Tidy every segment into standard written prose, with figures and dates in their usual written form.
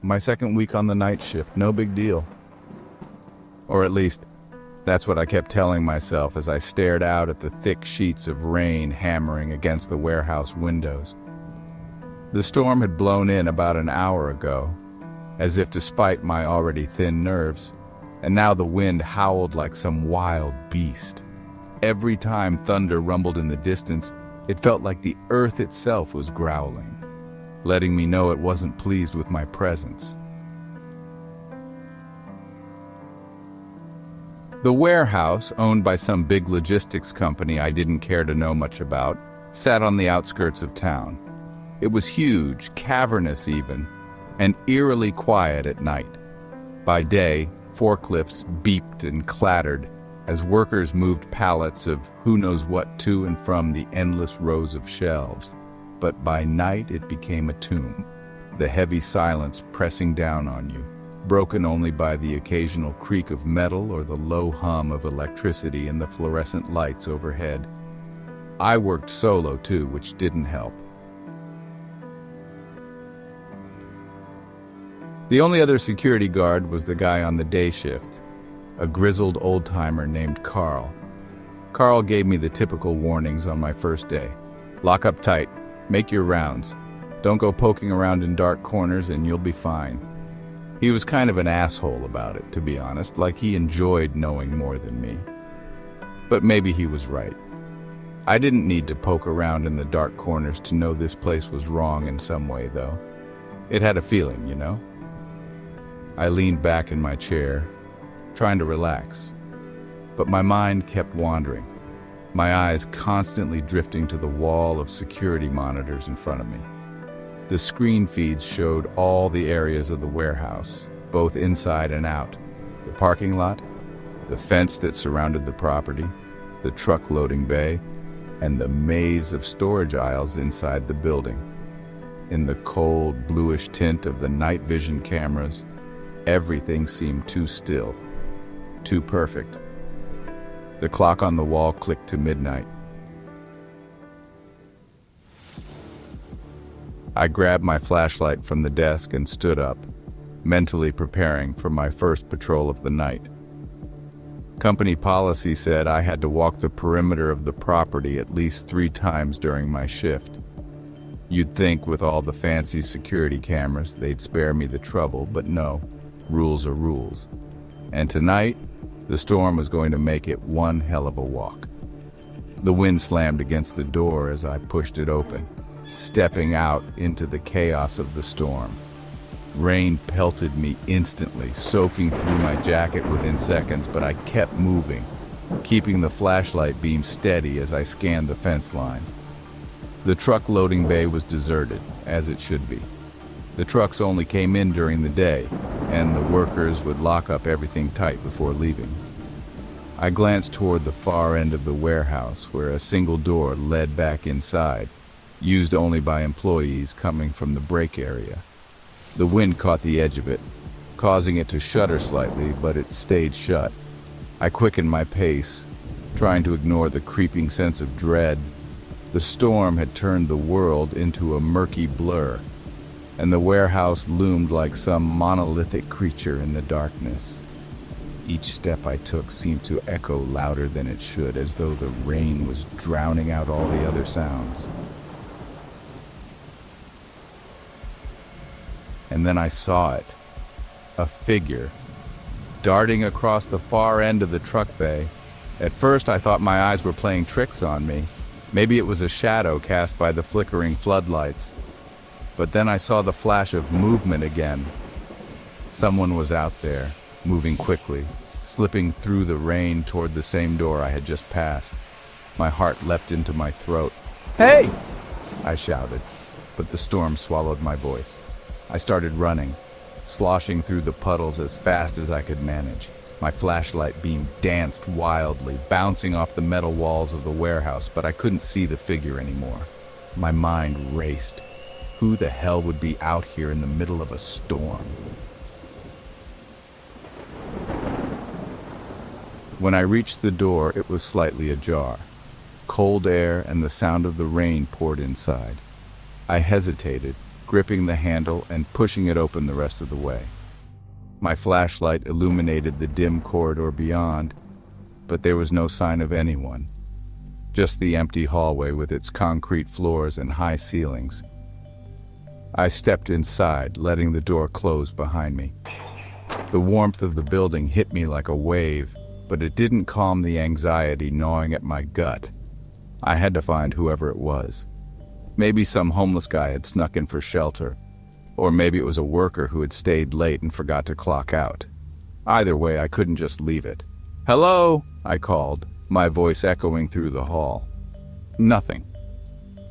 My second week on the night shift, no big deal. Or at least, that's what I kept telling myself as I stared out at the thick sheets of rain hammering against the warehouse windows. The storm had blown in about an hour ago, as if to spite my already thin nerves, and now the wind howled like some wild beast. Every time thunder rumbled in the distance, it felt like the earth itself was growling, letting me know it wasn't pleased with my presence. The warehouse, owned by some big logistics company I didn't care to know much about, sat on the outskirts of town. It was huge, cavernous even, and eerily quiet at night. By day, forklifts beeped and clattered as workers moved pallets of who knows what to and from the endless rows of shelves. But by night it became a tomb, the heavy silence pressing down on you, broken only by the occasional creak of metal or the low hum of electricity in the fluorescent lights overhead. I worked solo too, which didn't help. The only other security guard was the guy on the day shift, a grizzled old-timer named Carl. Carl gave me the typical warnings on my first day. Lock up tight, make your rounds, don't go poking around in dark corners and you'll be fine. He was kind of an asshole about it, to be honest, like he enjoyed knowing more than me. But maybe he was right. I didn't need to poke around in the dark corners to know this place was wrong in some way, though. It had a feeling, you know? I leaned back in my chair, trying to relax, but my mind kept wandering, my eyes constantly drifting to the wall of security monitors in front of me. The screen feeds showed all the areas of the warehouse, both inside and out. The parking lot, the fence that surrounded the property, the truck loading bay, and the maze of storage aisles inside the building. In the cold, bluish tint of the night vision cameras, everything seemed too still, too perfect. The clock on the wall clicked to midnight. I grabbed my flashlight from the desk and stood up, mentally preparing for my first patrol of the night. Company policy said I had to walk the perimeter of the property at least 3 times during my shift. You'd think with all the fancy security cameras they'd spare me the trouble, but no, rules are rules. And tonight, the storm was going to make it one hell of a walk. The wind slammed against the door as I pushed it open, stepping out into the chaos of the storm. Rain pelted me instantly, soaking through my jacket within seconds, but I kept moving, keeping the flashlight beam steady as I scanned the fence line. The truck loading bay was deserted, as it should be. The trucks only came in during the day, and the workers would lock up everything tight before leaving. I glanced toward the far end of the warehouse, where a single door led back inside, used only by employees coming from the break area. The wind caught the edge of it, causing it to shudder slightly, but it stayed shut. I quickened my pace, trying to ignore the creeping sense of dread. The storm had turned the world into a murky blur, and the warehouse loomed like some monolithic creature in the darkness. Each step I took seemed to echo louder than it should, as though the rain was drowning out all the other sounds. And then I saw it, a figure, darting across the far end of the truck bay. At first I thought my eyes were playing tricks on me. Maybe it was a shadow cast by the flickering floodlights. But then I saw the flash of movement again. Someone was out there, moving quickly, slipping through the rain toward the same door I had just passed. My heart leapt into my throat. "Hey!" I shouted, but the storm swallowed my voice. I started running, sloshing through the puddles as fast as I could manage. My flashlight beam danced wildly, bouncing off the metal walls of the warehouse, but I couldn't see the figure anymore. My mind raced. Who the hell would be out here in the middle of a storm? When I reached the door, it was slightly ajar. Cold air and the sound of the rain poured inside. I hesitated, gripping the handle and pushing it open the rest of the way. My flashlight illuminated the dim corridor beyond, but there was no sign of anyone. Just the empty hallway with its concrete floors and high ceilings. I stepped inside, letting the door close behind me. The warmth of the building hit me like a wave, but it didn't calm the anxiety gnawing at my gut. I had to find whoever it was. Maybe some homeless guy had snuck in for shelter, or maybe it was a worker who had stayed late and forgot to clock out. Either way, I couldn't just leave it. "Hello?" I called, my voice echoing through the hall. Nothing.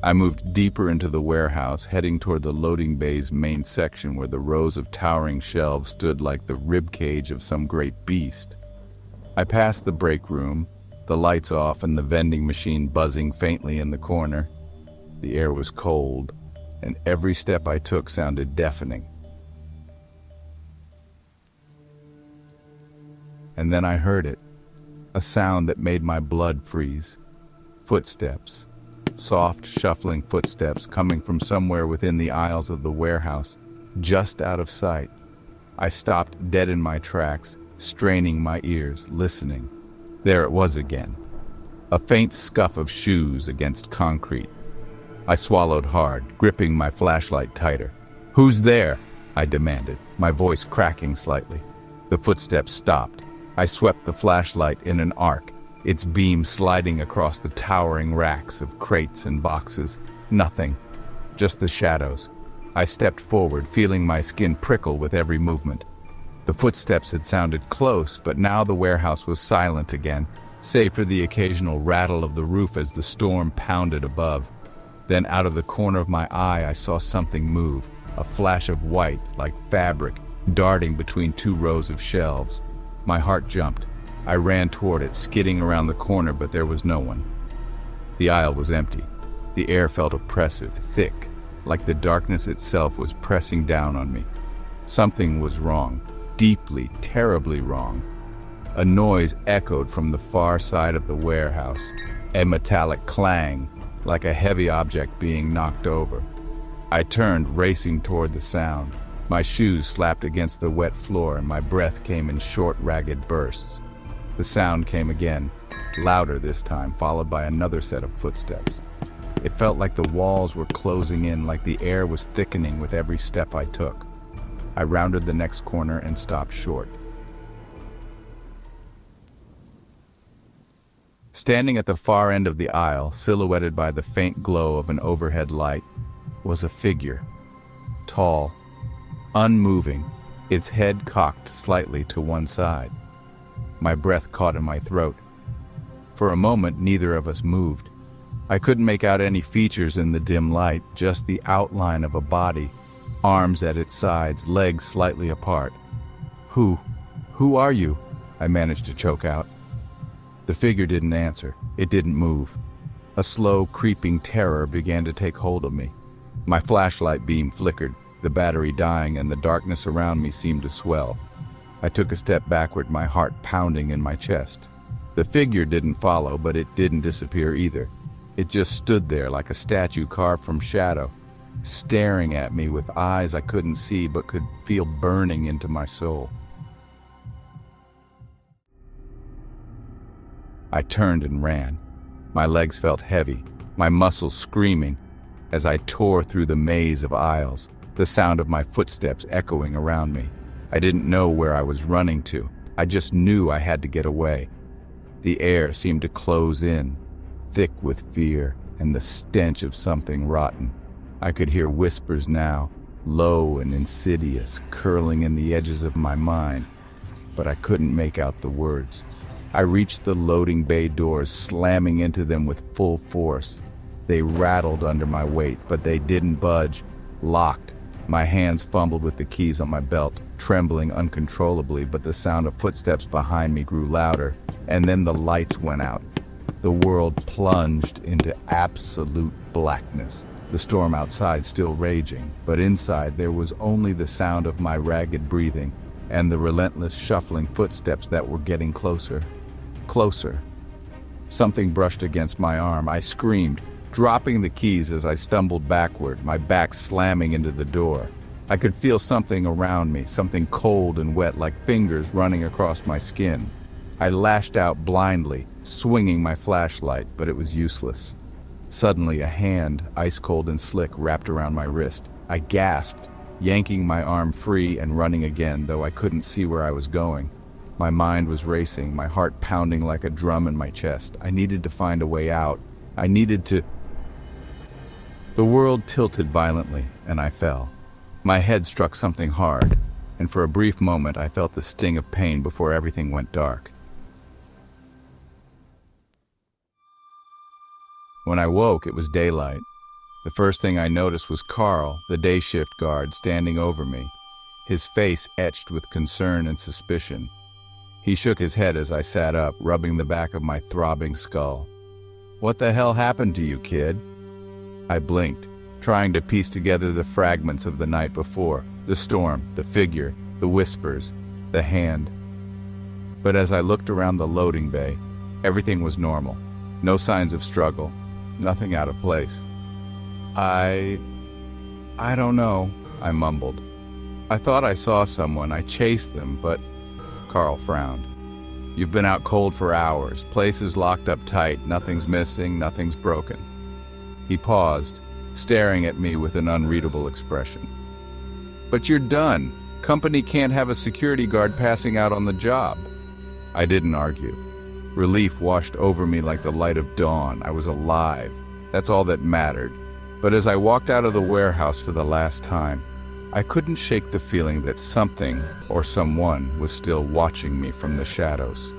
I moved deeper into the warehouse, heading toward the loading bay's main section where the rows of towering shelves stood like the ribcage of some great beast. I passed the break room, the lights off and the vending machine buzzing faintly in the corner. The air was cold, and every step I took sounded deafening. And then I heard it, a sound that made my blood freeze. Footsteps. Soft, shuffling footsteps coming from somewhere within the aisles of the warehouse, just out of sight. I stopped dead in my tracks, straining my ears, listening. There it was again. A faint scuff of shoes against concrete. I swallowed hard, gripping my flashlight tighter. "Who's there?" I demanded, my voice cracking slightly. The footsteps stopped. I swept the flashlight in an arc, its beam sliding across the towering racks of crates and boxes. Nothing, just the shadows. I stepped forward, feeling my skin prickle with every movement. The footsteps had sounded close, but now the warehouse was silent again, save for the occasional rattle of the roof as the storm pounded above. Then out of the corner of my eye, I saw something move, a flash of white, like fabric, darting between two rows of shelves. My heart jumped. I ran toward it, skidding around the corner, but there was no one. The aisle was empty. The air felt oppressive, thick, like the darkness itself was pressing down on me. Something was wrong, deeply, terribly wrong. A noise echoed from the far side of the warehouse, a metallic clang, like a heavy object being knocked over. I turned, racing toward the sound. My shoes slapped against the wet floor and my breath came in short, ragged bursts. The sound came again, louder this time, followed by another set of footsteps. It felt like the walls were closing in, like the air was thickening with every step I took. I rounded the next corner and stopped short. Standing at the far end of the aisle, silhouetted by the faint glow of an overhead light, was a figure. Tall, unmoving, its head cocked slightly to one side. My breath caught in my throat. For a moment, neither of us moved. I couldn't make out any features in the dim light, just the outline of a body, arms at its sides, legs slightly apart. Who are you?" I managed to choke out. The figure didn't answer. It didn't move. A slow, creeping terror began to take hold of me. My flashlight beam flickered, the battery dying, and the darkness around me seemed to swell. I took a step backward, my heart pounding in my chest. The figure didn't follow, but it didn't disappear either. It just stood there like a statue carved from shadow, staring at me with eyes I couldn't see but could feel burning into my soul. I turned and ran. My legs felt heavy, my muscles screaming, as I tore through the maze of aisles, the sound of my footsteps echoing around me. I didn't know where I was running to. I just knew I had to get away. The air seemed to close in, thick with fear and the stench of something rotten. I could hear whispers now, low and insidious, curling in the edges of my mind, but I couldn't make out the words. I reached the loading bay doors, slamming into them with full force. They rattled under my weight, but they didn't budge. Locked. My hands fumbled with the keys on my belt, trembling uncontrollably, but the sound of footsteps behind me grew louder, and then the lights went out. The world plunged into absolute blackness. The storm outside still raging, but inside there was only the sound of my ragged breathing and the relentless shuffling footsteps that were getting closer. Closer. Something brushed against my arm. I screamed, dropping the keys as I stumbled backward, my back slamming into the door. I could feel something around me, something cold and wet like fingers running across my skin. I lashed out blindly, swinging my flashlight, but it was useless. Suddenly, a hand, ice cold and slick, wrapped around my wrist. I gasped, yanking my arm free and running again, though I couldn't see where I was going. My mind was racing, my heart pounding like a drum in my chest. I needed to find a way out. I needed to... The world tilted violently, and I fell. My head struck something hard, and for a brief moment I felt the sting of pain before everything went dark. When I woke, it was daylight. The first thing I noticed was Carl, the day shift guard, standing over me, his face etched with concern and suspicion. He shook his head as I sat up, rubbing the back of my throbbing skull. "What the hell happened to you, kid?" I blinked, trying to piece together the fragments of the night before, the storm, the figure, the whispers, the hand. But as I looked around the loading bay, everything was normal. No signs of struggle, nothing out of place. I don't know, I mumbled. "I thought I saw someone. I chased them, but..." Carl frowned. "You've been out cold for hours. Place is locked up tight. Nothing's missing, nothing's broken." He paused, staring at me with an unreadable expression. "But you're done. Company can't have a security guard passing out on the job." I didn't argue. Relief washed over me like the light of dawn. I was alive. That's all that mattered. But as I walked out of the warehouse for the last time, I couldn't shake the feeling that something or someone was still watching me from the shadows.